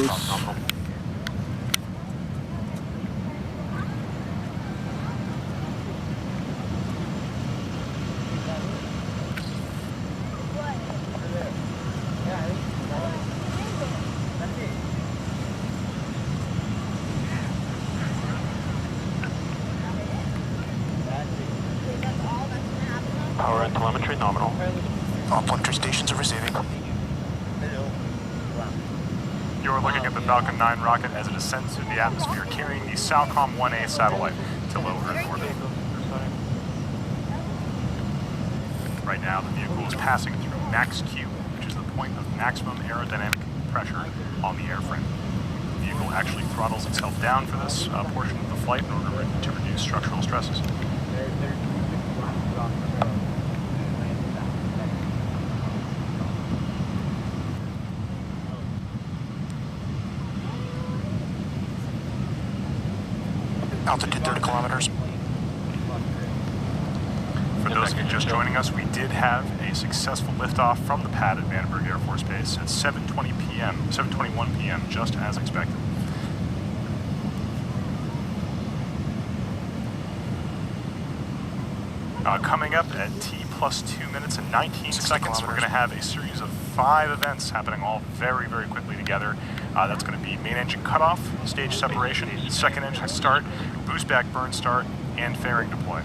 Nominal. Power and telemetry nominal. All planetary stations are receiving. You're looking at the Falcon 9 rocket as it ascends through the atmosphere, carrying the Falcon 1A satellite to low Earth orbit. Right now, the vehicle is passing through max Q, which is the point of maximum aerodynamic pressure on the airframe. The vehicle actually throttles itself down for this portion of the flight in order to reduce structural stresses. Altitude 30 kilometers. For those of you just joining us, we did have a successful liftoff from the pad at Vandenberg Air Force Base at 7:21 p.m., just as expected. Coming up at T plus 2 minutes and 19 seconds, we're going to have a series of 5 events happening all very, very quickly together. That's going to be main engine cutoff, stage separation, second engine start, boost back burn start, and fairing deploy.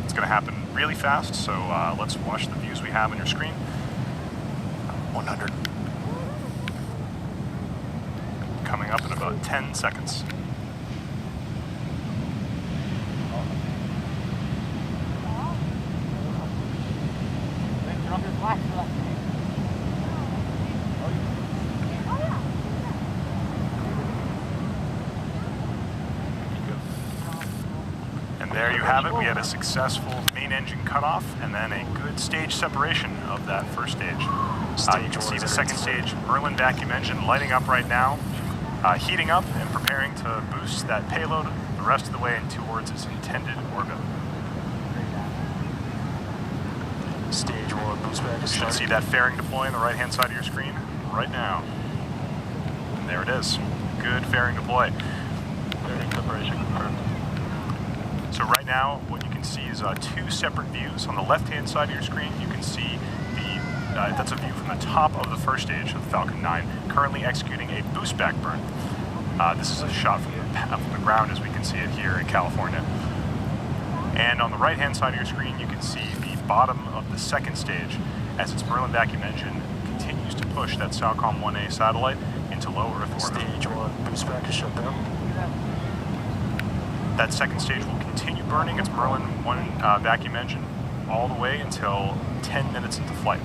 It's going to happen really fast, so let's watch the views we have on your screen. 100. Coming up in about 10 seconds. And there you have it. We had a successful main engine cutoff and then a good stage separation of that first stage. You can see the second stage Merlin vacuum engine lighting up right now, heating up and preparing to boost that payload the rest of the way towards its intended orbit. Stage 1 boost back is You should see that fairing deploy on the right-hand side of your screen right now. And there it is. Good fairing deploy. Fairing separation confirmed. So right now, what you can see is 2 separate views. On the left-hand side of your screen, you can see that's a view from the top of the first stage of the Falcon 9, currently executing a boost back burn. This is a shot from the ground as we can see it here in California. And on the right-hand side of your screen, you can see the bottom of the second stage as its Merlin vacuum engine continues to push that Falcon 1A satellite into low Earth orbit. Stage 1 boost back is shut down. That second stage will continue burning its Merlin 1 vacuum engine all the way until 10 minutes into flight.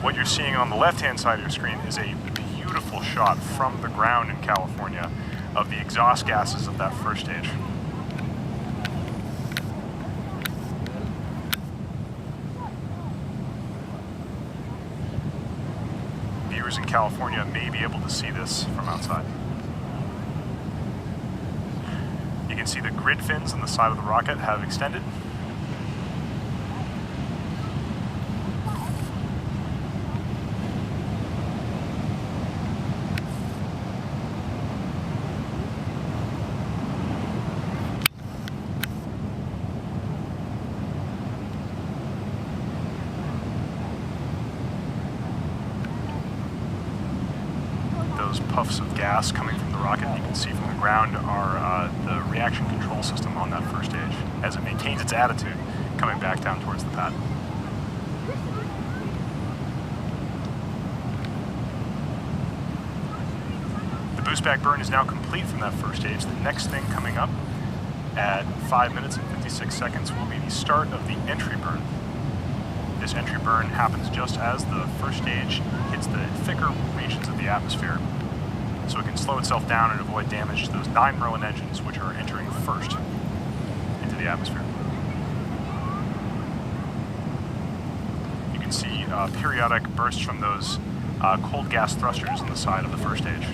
What you're seeing on the left-hand side of your screen is a beautiful shot from the ground in California of the exhaust gases of that first stage. Viewers in California may be able to see this from outside. You can see the grid fins on the side of the rocket have extended. Those puffs of gas coming from the rocket you can see from the ground are the reaction control system on that first stage as it maintains its attitude coming back down towards the pad. The boost back burn is now complete from that first stage. The next thing coming up at 5 minutes and 56 seconds will be the start of the entry burn. This entry burn happens just as the first stage hits the thicker regions of the atmosphere, so it can slow itself down and avoid damage to those 9 Merlin engines which are entering first into the atmosphere. You can see periodic bursts from those cold gas thrusters on the side of the first stage.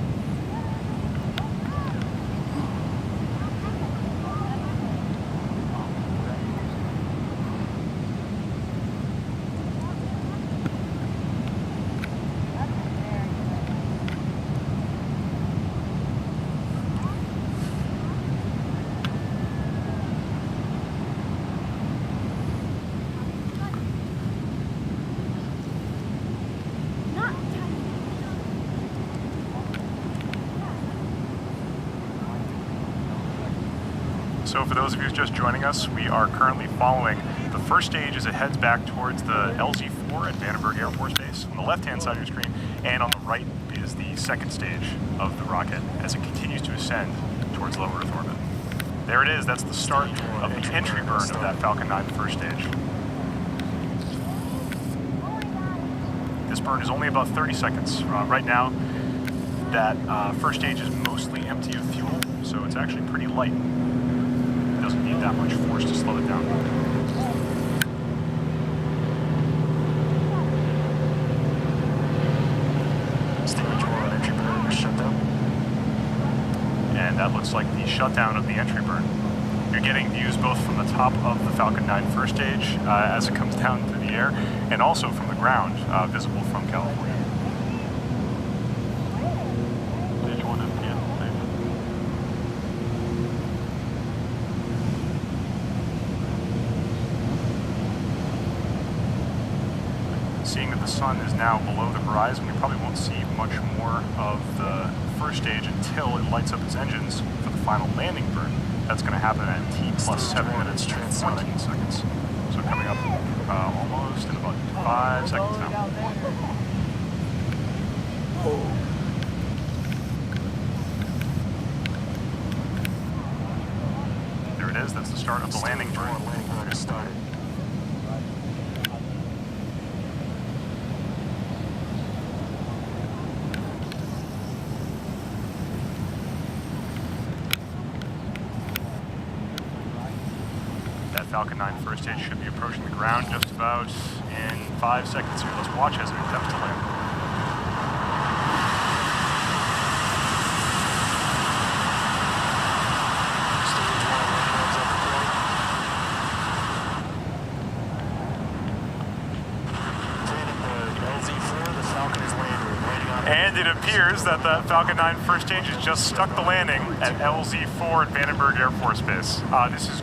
So for those of you just joining us, we are currently following the first stage as it heads back towards the LZ-4 at Vandenberg Air Force Base on the left-hand side of your screen, and on the right is the second stage of the rocket as it continues to ascend towards low Earth orbit. There it is. That's the start of the entry burn of that Falcon 9 first stage. This burn is only about 30 seconds. Right now, that first stage is mostly empty of fuel, so it's actually pretty light. It doesn't need that much force to slow it down. Stage 1 entry burn shutdown. And that looks like the shutdown of the entry burn. You're getting views both from the top of the Falcon 9 first stage as it comes down through the air, and also from the ground, visible from California. Stage 1 empty and Seeing that the sun is now below the horizon, we probably won't see much more of the first stage until it lights up its engines for the final landing burn. That's going to happen at T plus 7 minutes, 14 seconds. So coming up almost in about 5 seconds now. There it is. That's the start of the landing burn. Landing burn has started. That Falcon 9 first stage should be approaching the ground just about in 5 seconds here. Let's watch as it attempts to land. Stage 1 lands at the point. Vandenberg LZ-4, the Falcon is landing on. And it appears that the Falcon 9 first stage has just stuck the landing at LZ-4 at Vandenberg Air Force Base. This is